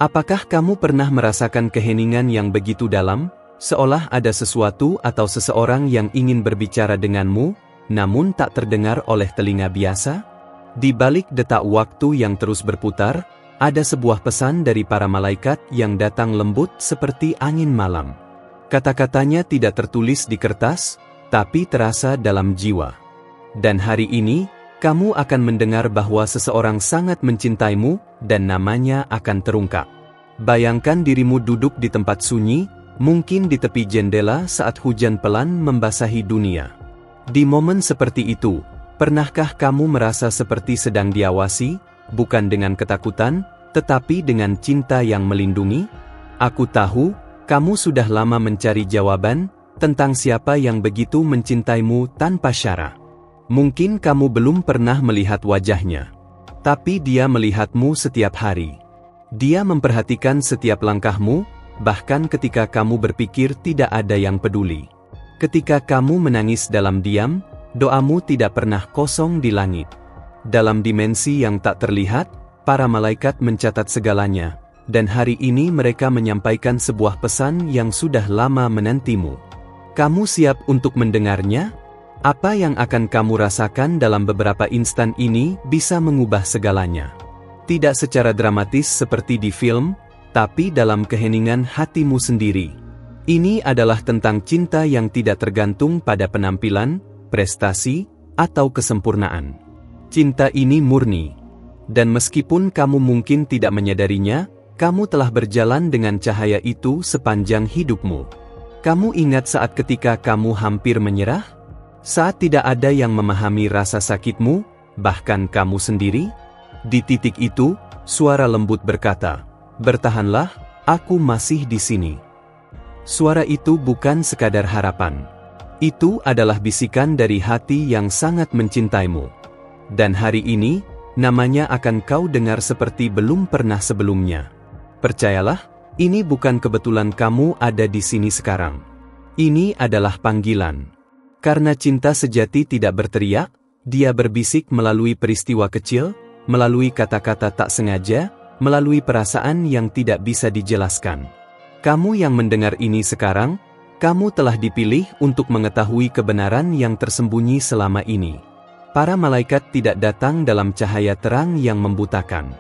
Apakah kamu pernah merasakan keheningan yang begitu dalam, seolah ada sesuatu atau seseorang yang ingin berbicara denganmu, namun tak terdengar oleh telinga biasa? Di balik detak waktu yang terus berputar, ada sebuah pesan dari para malaikat yang datang lembut seperti angin malam. Kata-katanya tidak tertulis di kertas, tapi terasa dalam jiwa. Dan hari ini, kamu akan mendengar bahwa seseorang sangat mencintaimu, dan namanya akan terungkap. Bayangkan dirimu duduk di tempat sunyi, mungkin di tepi jendela saat hujan pelan membasahi dunia. Di momen seperti itu, pernahkah kamu merasa seperti sedang diawasi, bukan dengan ketakutan, tetapi dengan cinta yang melindungi? Aku tahu, kamu sudah lama mencari jawaban tentang siapa yang begitu mencintaimu tanpa syarat. Mungkin kamu belum pernah melihat wajahnya, tapi dia melihatmu setiap hari. Dia memperhatikan setiap langkahmu, bahkan ketika kamu berpikir tidak ada yang peduli. Ketika kamu menangis dalam diam, doamu tidak pernah kosong di langit. Dalam dimensi yang tak terlihat, para malaikat mencatat segalanya, dan hari ini mereka menyampaikan sebuah pesan yang sudah lama menantimu. Kamu siap untuk mendengarnya? Apa yang akan kamu rasakan dalam beberapa instan ini bisa mengubah segalanya. Tidak secara dramatis seperti di film, tapi dalam keheningan hatimu sendiri. Ini adalah tentang cinta yang tidak tergantung pada penampilan, prestasi, atau kesempurnaan. Cinta ini murni. Dan meskipun kamu mungkin tidak menyadarinya, kamu telah berjalan dengan cahaya itu sepanjang hidupmu. Kamu ingat saat ketika kamu hampir menyerah? Saat tidak ada yang memahami rasa sakitmu, bahkan kamu sendiri? Di titik itu, suara lembut berkata, "Bertahanlah, aku masih di sini." Suara itu bukan sekadar harapan. Itu adalah bisikan dari hati yang sangat mencintaimu. Dan hari ini, namanya akan kau dengar seperti belum pernah sebelumnya. Percayalah, ini bukan kebetulan kamu ada di sini sekarang. Ini adalah panggilan. Karena cinta sejati tidak berteriak, dia berbisik melalui peristiwa kecil, melalui kata-kata tak sengaja, melalui perasaan yang tidak bisa dijelaskan. Kamu yang mendengar ini sekarang, kamu telah dipilih untuk mengetahui kebenaran yang tersembunyi selama ini. Para malaikat tidak datang dalam cahaya terang yang membutakan.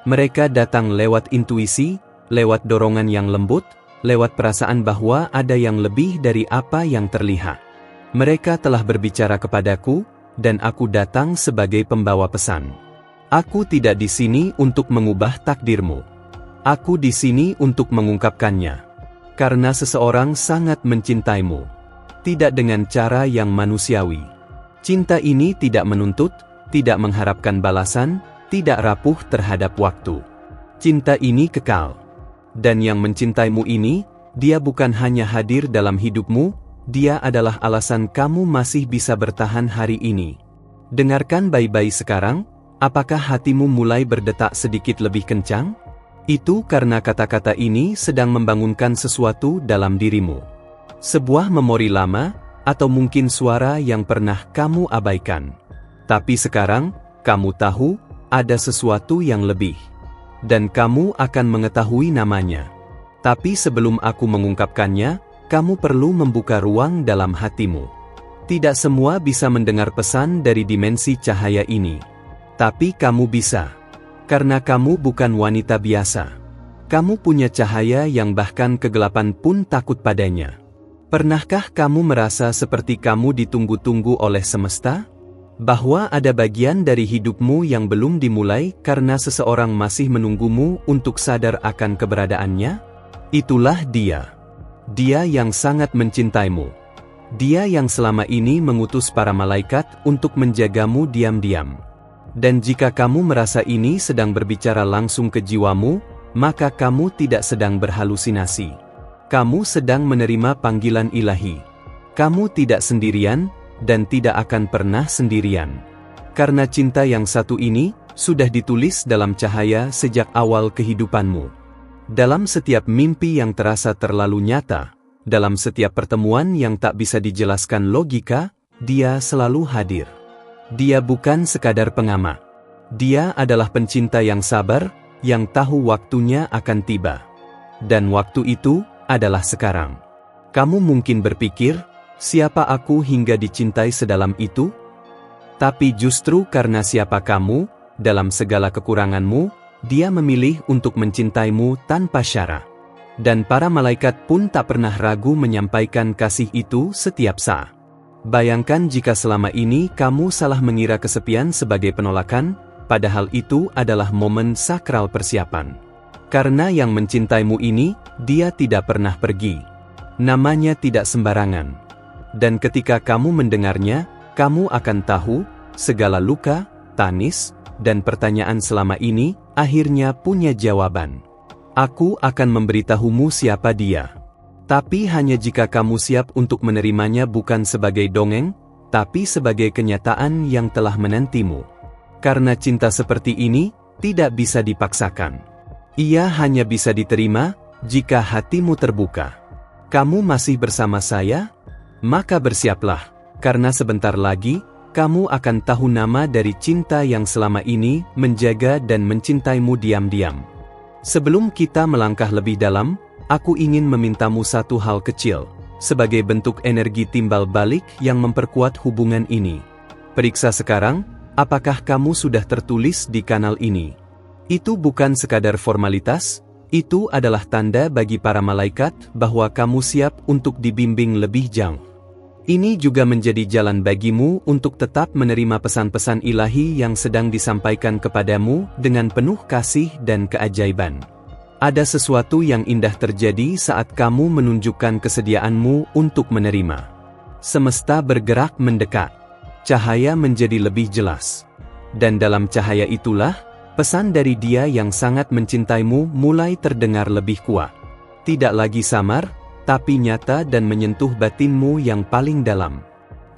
Mereka datang lewat intuisi, lewat dorongan yang lembut, lewat perasaan bahwa ada yang lebih dari apa yang terlihat. Mereka telah berbicara kepadaku, dan aku datang sebagai pembawa pesan. Aku tidak di sini untuk mengubah takdirmu. Aku di sini untuk mengungkapkannya. Karena seseorang sangat mencintaimu. Tidak dengan cara yang manusiawi. Cinta ini tidak menuntut, tidak mengharapkan balasan, tidak rapuh terhadap waktu. Cinta ini kekal. Dan yang mencintaimu ini, dia bukan hanya hadir dalam hidupmu, dia adalah alasan kamu masih bisa bertahan hari ini. Dengarkan baik-baik sekarang, apakah hatimu mulai berdetak sedikit lebih kencang? Itu karena kata-kata ini sedang membangunkan sesuatu dalam dirimu. Sebuah memori lama, atau mungkin suara yang pernah kamu abaikan. Tapi sekarang, kamu tahu, ada sesuatu yang lebih. Dan kamu akan mengetahui namanya. Tapi sebelum aku mengungkapkannya, kamu perlu membuka ruang dalam hatimu. Tidak semua bisa mendengar pesan dari dimensi cahaya ini. Tapi kamu bisa. Karena kamu bukan wanita biasa. Kamu punya cahaya yang bahkan kegelapan pun takut padanya. Pernahkah kamu merasa seperti kamu ditunggu-tunggu oleh semesta? Bahwa ada bagian dari hidupmu yang belum dimulai karena seseorang masih menunggumu untuk sadar akan keberadaannya? Itulah dia. Dia yang sangat mencintaimu. Dia yang selama ini mengutus para malaikat untuk menjagamu diam-diam. Dan jika kamu merasa ini sedang berbicara langsung ke jiwamu, maka kamu tidak sedang berhalusinasi. Kamu sedang menerima panggilan ilahi. Kamu tidak sendirian, dan tidak akan pernah sendirian. Karena cinta yang satu ini, sudah ditulis dalam cahaya sejak awal kehidupanmu. Dalam setiap mimpi yang terasa terlalu nyata, dalam setiap pertemuan yang tak bisa dijelaskan logika, dia selalu hadir. Dia bukan sekadar pengamat. Dia adalah pencinta yang sabar, yang tahu waktunya akan tiba. Dan waktu itu adalah sekarang. Kamu mungkin berpikir, siapa aku hingga dicintai sedalam itu? Tapi justru karena siapa kamu, dalam segala kekuranganmu, Dia memilih untuk mencintaimu tanpa syarat. Dan para malaikat pun tak pernah ragu menyampaikan kasih itu setiap saat. Bayangkan jika selama ini kamu salah mengira kesepian sebagai penolakan, padahal itu adalah momen sakral persiapan. Karena yang mencintaimu ini, Dia tidak pernah pergi. Namanya tidak sembarangan. Dan ketika kamu mendengarnya, kamu akan tahu, segala luka, tangis, dan pertanyaan selama ini, akhirnya punya jawaban. Aku akan memberitahumu siapa Dia. Tapi hanya jika kamu siap untuk menerimanya bukan sebagai dongeng, tapi sebagai kenyataan yang telah menantimu. Karena cinta seperti ini, tidak bisa dipaksakan. Ia hanya bisa diterima, jika hatimu terbuka. Kamu masih bersama saya? Maka bersiaplah, karena sebentar lagi, kamu akan tahu nama dari cinta yang selama ini menjaga dan mencintaimu diam-diam. Sebelum kita melangkah lebih dalam, aku ingin memintamu satu hal kecil, sebagai bentuk energi timbal balik yang memperkuat hubungan ini. Periksa sekarang, apakah kamu sudah tertulis di kanal ini? Itu bukan sekadar formalitas, itu adalah tanda bagi para malaikat bahwa kamu siap untuk dibimbing lebih jauh. Ini juga menjadi jalan bagimu untuk tetap menerima pesan-pesan ilahi yang sedang disampaikan kepadamu dengan penuh kasih dan keajaiban. Ada sesuatu yang indah terjadi saat kamu menunjukkan kesediaanmu untuk menerima. Semesta bergerak mendekat. Cahaya menjadi lebih jelas. Dan dalam cahaya itulah, pesan dari Dia yang sangat mencintaimu mulai terdengar lebih kuat. Tidak lagi samar, tapi nyata dan menyentuh batinmu yang paling dalam.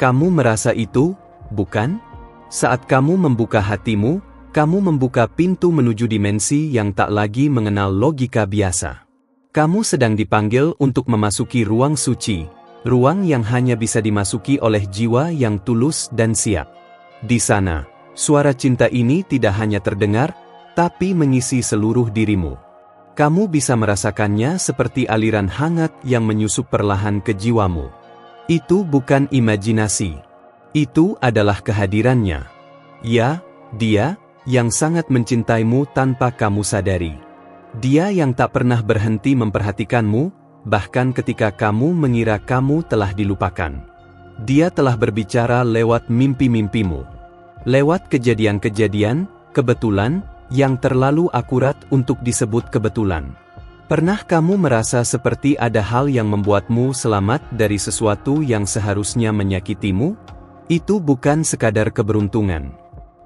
Kamu merasa itu, bukan? Saat kamu membuka hatimu, kamu membuka pintu menuju dimensi yang tak lagi mengenal logika biasa. Kamu sedang dipanggil untuk memasuki ruang suci, ruang yang hanya bisa dimasuki oleh jiwa yang tulus dan siap. Di sana, suara cinta ini tidak hanya terdengar, tapi mengisi seluruh dirimu. Kamu bisa merasakannya seperti aliran hangat yang menyusup perlahan ke jiwamu. Itu bukan imajinasi. Itu adalah kehadirannya. Ya, Dia, yang sangat mencintaimu tanpa kamu sadari. Dia yang tak pernah berhenti memperhatikanmu, bahkan ketika kamu mengira kamu telah dilupakan. Dia telah berbicara lewat mimpi-mimpimu. Lewat kejadian-kejadian, kebetulan, yang terlalu akurat untuk disebut kebetulan. Pernah kamu merasa seperti ada hal yang membuatmu selamat dari sesuatu yang seharusnya menyakitimu? Itu bukan sekadar keberuntungan.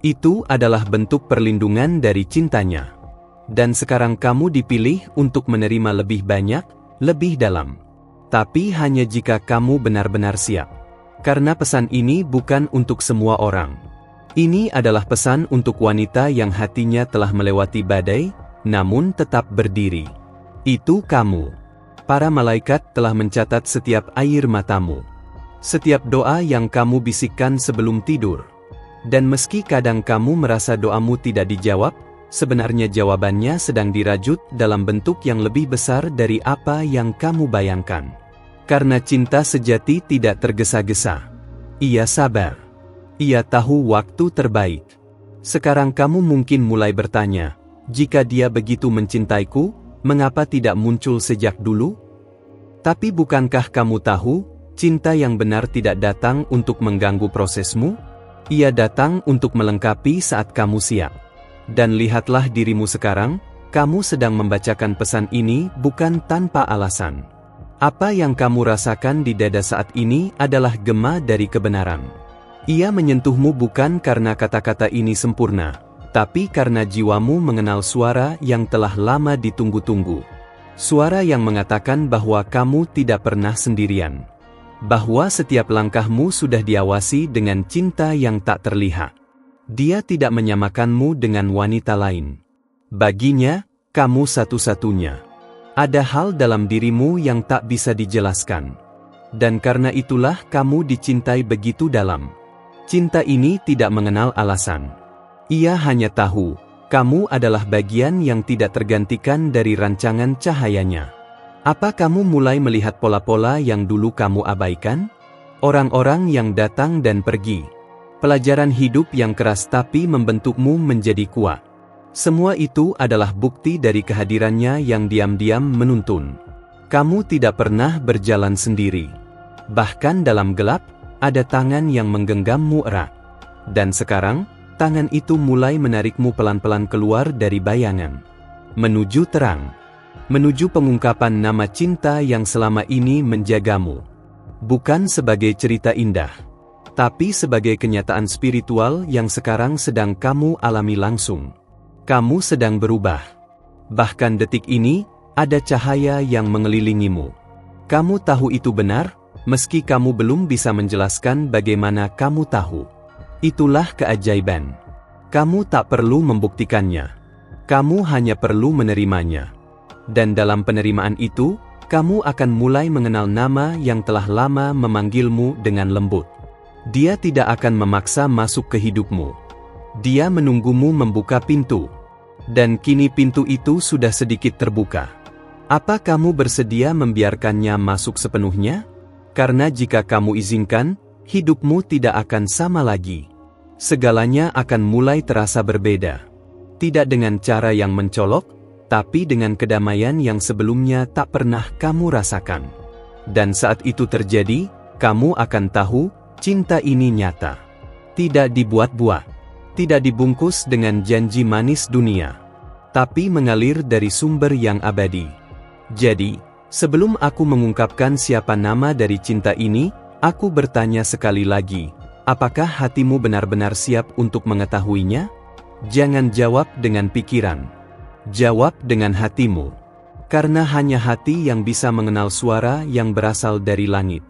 Itu adalah bentuk perlindungan dari cintanya. Dan sekarang kamu dipilih untuk menerima lebih banyak, lebih dalam. Tapi hanya jika kamu benar-benar siap. Karena pesan ini bukan untuk semua orang. Ini adalah pesan untuk wanita yang hatinya telah melewati badai, namun tetap berdiri. Itu kamu. Para malaikat telah mencatat setiap air matamu. Setiap doa yang kamu bisikkan sebelum tidur. Dan meski kadang kamu merasa doamu tidak dijawab, sebenarnya jawabannya sedang dirajut dalam bentuk yang lebih besar dari apa yang kamu bayangkan. Karena cinta sejati tidak tergesa-gesa. Ia sabar. Ia tahu waktu terbaik. Sekarang kamu mungkin mulai bertanya, jika Dia begitu mencintaiku, mengapa tidak muncul sejak dulu? Tapi bukankah kamu tahu, cinta yang benar tidak datang untuk mengganggu prosesmu? Ia datang untuk melengkapi saat kamu siap. Dan lihatlah dirimu sekarang, kamu sedang membacakan pesan ini bukan tanpa alasan. Apa yang kamu rasakan di dada saat ini adalah gema dari kebenaran. Ia menyentuhmu bukan karena kata-kata ini sempurna, tapi karena jiwamu mengenal suara yang telah lama ditunggu-tunggu. Suara yang mengatakan bahwa kamu tidak pernah sendirian. Bahwa setiap langkahmu sudah diawasi dengan cinta yang tak terlihat. Dia tidak menyamakanmu dengan wanita lain. Baginya, kamu satu-satunya. Ada hal dalam dirimu yang tak bisa dijelaskan. Dan karena itulah kamu dicintai begitu dalam. Cinta ini tidak mengenal alasan. Ia hanya tahu, Kamu adalah bagian yang tidak tergantikan dari rancangan cahayanya. Apa kamu mulai melihat pola-pola yang dulu kamu abaikan? Orang-orang yang datang dan pergi. Pelajaran hidup yang keras tapi membentukmu menjadi kuat. Semua itu adalah bukti dari kehadirannya yang diam-diam menuntun. Kamu tidak pernah berjalan sendiri. Bahkan dalam gelap, ada tangan yang menggenggammu erat. Dan sekarang, tangan itu mulai menarikmu pelan-pelan keluar dari bayangan. Menuju terang. Menuju pengungkapan nama cinta yang selama ini menjagamu. Bukan sebagai cerita indah, tapi sebagai kenyataan spiritual yang sekarang sedang kamu alami langsung. Kamu sedang berubah. Bahkan detik ini, ada cahaya yang mengelilingimu. Kamu tahu itu benar, meski kamu belum bisa menjelaskan bagaimana kamu tahu. Itulah keajaiban. Kamu tak perlu membuktikannya. Kamu hanya perlu menerimanya. Dan dalam penerimaan itu, kamu akan mulai mengenal nama yang telah lama memanggilmu dengan lembut. Dia tidak akan memaksa masuk ke hidupmu. Dia menunggumu membuka pintu. Dan kini pintu itu sudah sedikit terbuka. Apa kamu bersedia membiarkannya masuk sepenuhnya? Karena jika kamu izinkan, hidupmu tidak akan sama lagi. Segalanya akan mulai terasa berbeda. Tidak dengan cara yang mencolok, tapi dengan kedamaian yang sebelumnya tak pernah kamu rasakan. Dan saat itu terjadi, kamu akan tahu, cinta ini nyata. Tidak dibuat-buat. Tidak dibungkus dengan janji manis dunia. Tapi mengalir dari sumber yang abadi. Jadi, sebelum aku mengungkapkan siapa nama dari cinta ini, aku bertanya sekali lagi, apakah hatimu benar-benar siap untuk mengetahuinya? Jangan jawab dengan pikiran. Jawab dengan hatimu. Karena hanya hati yang bisa mengenal suara yang berasal dari langit.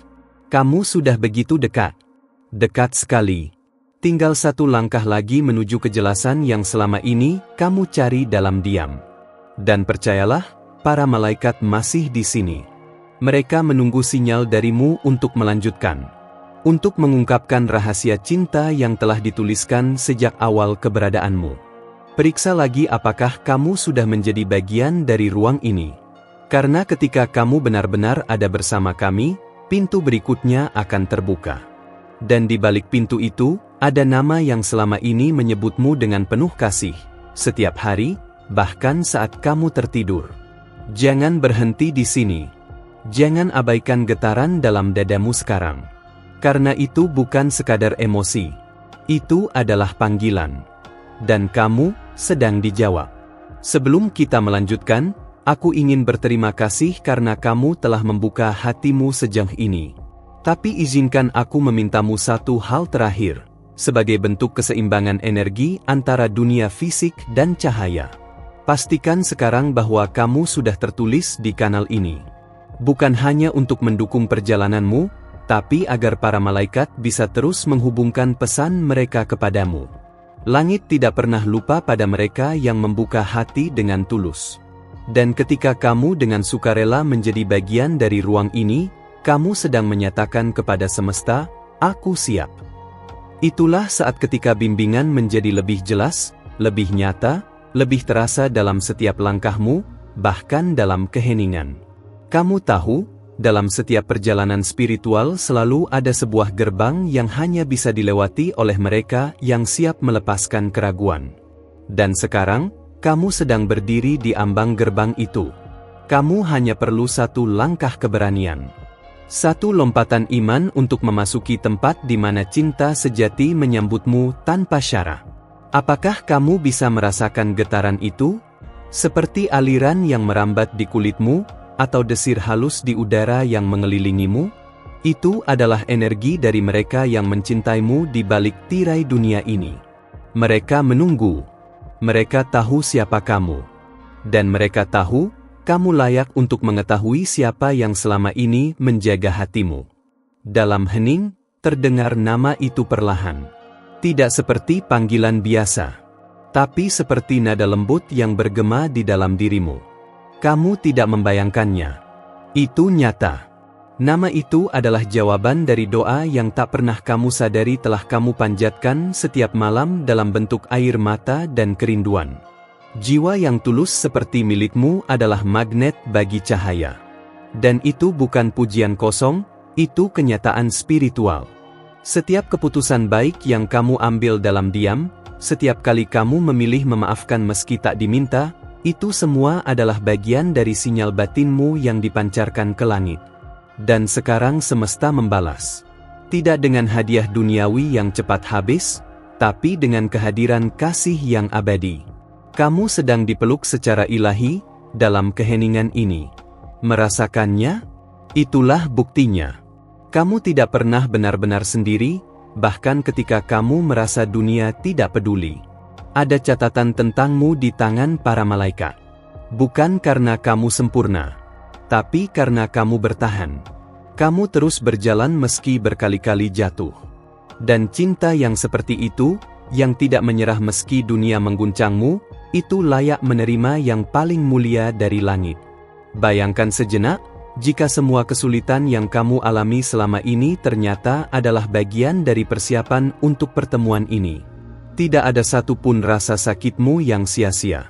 Kamu sudah begitu dekat. Dekat sekali. Tinggal satu langkah lagi menuju kejelasan yang selama ini kamu cari dalam diam. Dan percayalah, para malaikat masih di sini. Mereka menunggu sinyal darimu untuk melanjutkan. Untuk mengungkapkan rahasia cinta yang telah dituliskan sejak awal keberadaanmu. Periksa lagi apakah kamu sudah menjadi bagian dari ruang ini. Karena ketika kamu benar-benar ada bersama kami, pintu berikutnya akan terbuka. Dan di balik pintu itu, ada nama yang selama ini menyebutmu dengan penuh kasih, setiap hari, bahkan saat kamu tertidur. Jangan berhenti di sini. Jangan abaikan getaran dalam dadamu sekarang. Karena itu bukan sekadar emosi. Itu adalah panggilan. Dan kamu sedang dijawab. Sebelum kita melanjutkan, aku ingin berterima kasih karena kamu telah membuka hatimu sejauh ini. Tapi izinkan aku memintamu satu hal terakhir, sebagai bentuk keseimbangan energi antara dunia fisik dan cahaya. Pastikan sekarang bahwa kamu sudah tertulis di kanal ini. Bukan hanya untuk mendukung perjalananmu, tapi agar para malaikat bisa terus menghubungkan pesan mereka kepadamu. Langit tidak pernah lupa pada mereka yang membuka hati dengan tulus. Dan ketika kamu dengan sukarela menjadi bagian dari ruang ini, kamu sedang menyatakan kepada semesta, aku siap. Itulah saat ketika bimbingan menjadi lebih jelas, lebih nyata, lebih terasa dalam setiap langkahmu, bahkan dalam keheningan. Kamu tahu, dalam setiap perjalanan spiritual selalu ada sebuah gerbang yang hanya bisa dilewati oleh mereka yang siap melepaskan keraguan. Dan sekarang, kamu sedang berdiri di ambang gerbang itu. Kamu hanya perlu satu langkah keberanian. Satu lompatan iman untuk memasuki tempat di mana cinta sejati menyambutmu tanpa syarat. Apakah kamu bisa merasakan getaran itu? Seperti aliran yang merambat di kulitmu, atau desir halus di udara yang mengelilingimu? Itu adalah energi dari mereka yang mencintaimu di balik tirai dunia ini. Mereka menunggu. Mereka tahu siapa kamu. Dan mereka tahu, kamu layak untuk mengetahui siapa yang selama ini menjaga hatimu. Dalam hening, terdengar nama itu perlahan. Tidak seperti panggilan biasa, tapi seperti nada lembut yang bergema di dalam dirimu. Kamu tidak membayangkannya. Itu nyata. Nama itu adalah jawaban dari doa yang tak pernah kamu sadari telah kamu panjatkan setiap malam dalam bentuk air mata dan kerinduan. Jiwa yang tulus seperti milikmu adalah magnet bagi cahaya. Dan itu bukan pujian kosong, itu kenyataan spiritual. Setiap keputusan baik yang kamu ambil dalam diam, setiap kali kamu memilih memaafkan meski tak diminta, itu semua adalah bagian dari sinyal batinmu yang dipancarkan ke langit. Dan sekarang semesta membalas. Tidak dengan hadiah duniawi yang cepat habis, tapi dengan kehadiran kasih yang abadi. Kamu sedang dipeluk secara ilahi dalam keheningan ini. Merasakannya? Itulah buktinya. Kamu tidak pernah benar-benar sendiri, bahkan ketika kamu merasa dunia tidak peduli. Ada catatan tentangmu di tangan para malaikat. Bukan karena kamu sempurna, tapi karena kamu bertahan. Kamu terus berjalan meski berkali-kali jatuh. Dan cinta yang seperti itu, yang tidak menyerah meski dunia mengguncangmu, itu layak menerima yang paling mulia dari langit. Bayangkan sejenak, jika semua kesulitan yang kamu alami selama ini ternyata adalah bagian dari persiapan untuk pertemuan ini. Tidak ada satupun rasa sakitmu yang sia-sia.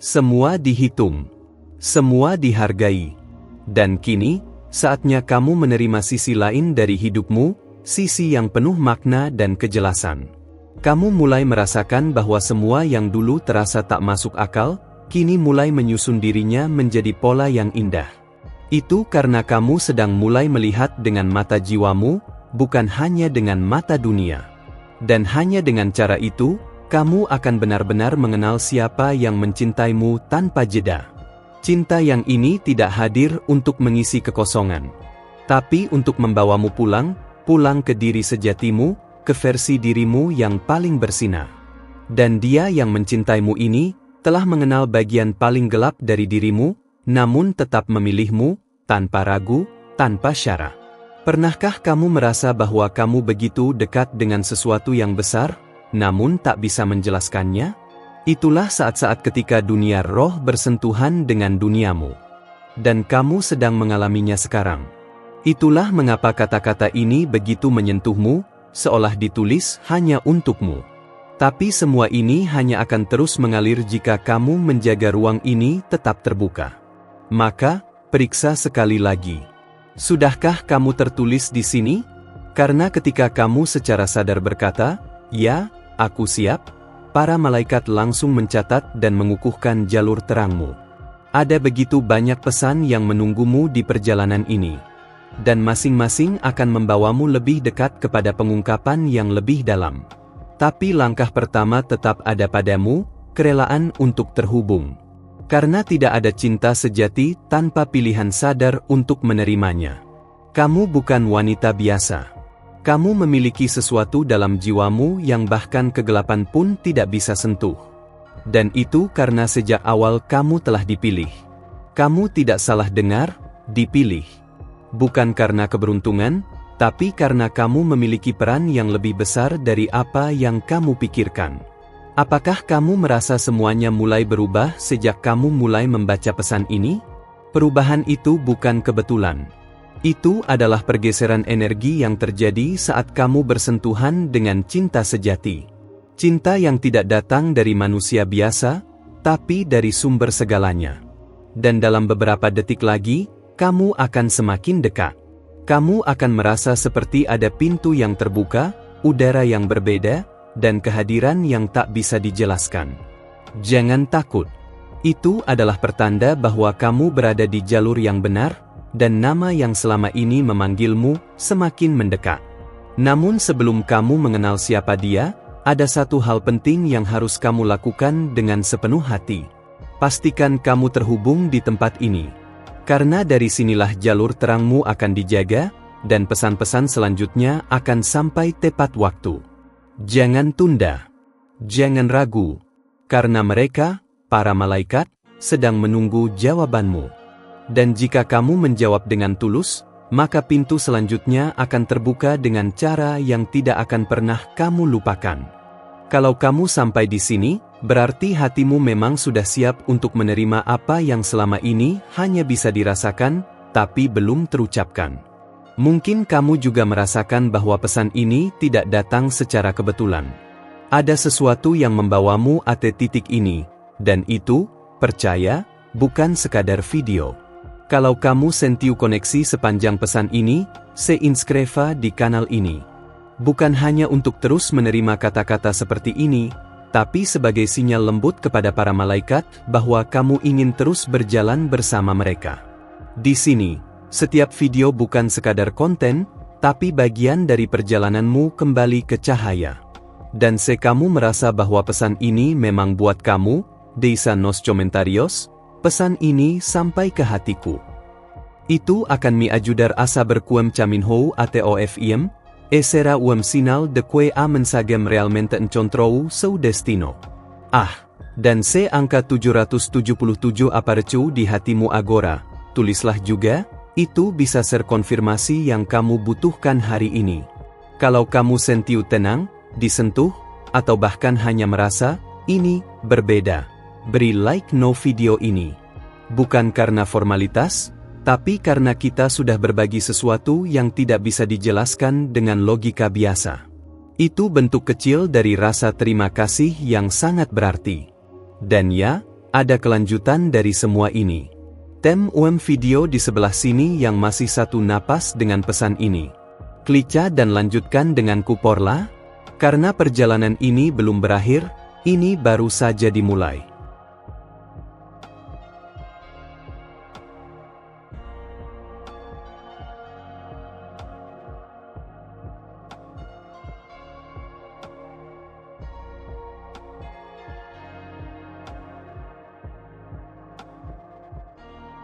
Semua dihitung. Semua dihargai. Dan kini, saatnya kamu menerima sisi lain dari hidupmu, sisi yang penuh makna dan kejelasan. Kamu mulai merasakan bahwa semua yang dulu terasa tak masuk akal, kini mulai menyusun dirinya menjadi pola yang indah. Itu karena kamu sedang mulai melihat dengan mata jiwamu, bukan hanya dengan mata dunia. Dan hanya dengan cara itu, kamu akan benar-benar mengenal siapa yang mencintaimu tanpa jeda. Cinta yang ini tidak hadir untuk mengisi kekosongan, tapi untuk membawamu pulang ke diri sejatimu, ke versi dirimu yang paling bersinar. Dan dia yang mencintaimu ini, telah mengenal bagian paling gelap dari dirimu, namun tetap memilihmu, tanpa ragu, tanpa syarat. Pernahkah kamu merasa bahwa kamu begitu dekat dengan sesuatu yang besar, namun tak bisa menjelaskannya? Itulah saat-saat ketika dunia roh bersentuhan dengan duniamu. Dan kamu sedang mengalaminya sekarang. Itulah mengapa kata-kata ini begitu menyentuhmu, seolah ditulis hanya untukmu. Tapi semua ini hanya akan terus mengalir jika kamu menjaga ruang ini tetap terbuka. Maka, periksa sekali lagi. Sudahkah kamu tertulis di sini? Karena ketika kamu secara sadar berkata, "Ya, aku siap," para malaikat langsung mencatat dan mengukuhkan jalur terangmu. Ada begitu banyak pesan yang menunggumu di perjalanan ini. Dan masing-masing akan membawamu lebih dekat kepada pengungkapan yang lebih dalam. Tapi langkah pertama tetap ada padamu, kerelaan untuk terhubung. Karena tidak ada cinta sejati tanpa pilihan sadar untuk menerimanya. Kamu bukan wanita biasa. Kamu memiliki sesuatu dalam jiwamu yang bahkan kegelapan pun tidak bisa sentuh. Dan itu karena sejak awal kamu telah dipilih. Kamu tidak salah dengar, dipilih. Bukan karena keberuntungan, tapi karena kamu memiliki peran yang lebih besar dari apa yang kamu pikirkan. Apakah kamu merasa semuanya mulai berubah sejak kamu mulai membaca pesan ini? Perubahan itu bukan kebetulan. Itu adalah pergeseran energi yang terjadi saat kamu bersentuhan dengan cinta sejati. Cinta yang tidak datang dari manusia biasa, tapi dari sumber segalanya. Dan dalam beberapa detik lagi, kamu akan semakin dekat. Kamu akan merasa seperti ada pintu yang terbuka, udara yang berbeda, dan kehadiran yang tak bisa dijelaskan. Jangan takut. Itu adalah pertanda bahwa kamu berada di jalur yang benar, dan nama yang selama ini memanggilmu semakin mendekat. Namun sebelum kamu mengenal siapa dia, ada satu hal penting yang harus kamu lakukan dengan sepenuh hati. Pastikan kamu terhubung di tempat ini. Karena dari sinilah jalur terangmu akan dijaga, dan pesan-pesan selanjutnya akan sampai tepat waktu. Jangan tunda. Jangan ragu. Karena mereka, para malaikat, sedang menunggu jawabanmu. Dan jika kamu menjawab dengan tulus, maka pintu selanjutnya akan terbuka dengan cara yang tidak akan pernah kamu lupakan. Kalau kamu sampai di sini, berarti hatimu memang sudah siap untuk menerima apa yang selama ini hanya bisa dirasakan, tapi belum terucapkan. Mungkin kamu juga merasakan bahwa pesan ini tidak datang secara kebetulan. Ada sesuatu yang membawamu ke titik ini, dan itu, percaya, bukan sekadar video. Kalau kamu sentiu koneksi sepanjang pesan ini, se inskreva di kanal ini. Bukan hanya untuk terus menerima kata-kata seperti ini, tapi sebagai sinyal lembut kepada para malaikat bahwa kamu ingin terus berjalan bersama mereka. Di sini, setiap video bukan sekadar konten, tapi bagian dari perjalananmu kembali ke cahaya. Dan kamu merasa bahwa pesan ini memang buat kamu, Deisa nos comentarios, pesan ini sampai ke hatiku. Itu akan mi ajudar asa berkuem caminhou atofiem, será sinal de que a mensagem realmente encontrou seu destino. Dan angka 777 apareceu di hatimu agora, tulislah juga, itu bisa ser konfirmasi yang kamu butuhkan hari ini. Kalau kamu sentiu tenang, disentuh, atau bahkan hanya merasa, ini, berbeda. Beri like no video ini. Bukan karena formalitas, tapi karena kita sudah berbagi sesuatu yang tidak bisa dijelaskan dengan logika biasa. Itu bentuk kecil dari rasa terima kasih yang sangat berarti. Dan ya, ada kelanjutan dari semua ini. Video di sebelah sini yang masih satu napas dengan pesan ini. Klik dan lanjutkan dengan kuporla, karena perjalanan ini belum berakhir, ini baru saja dimulai.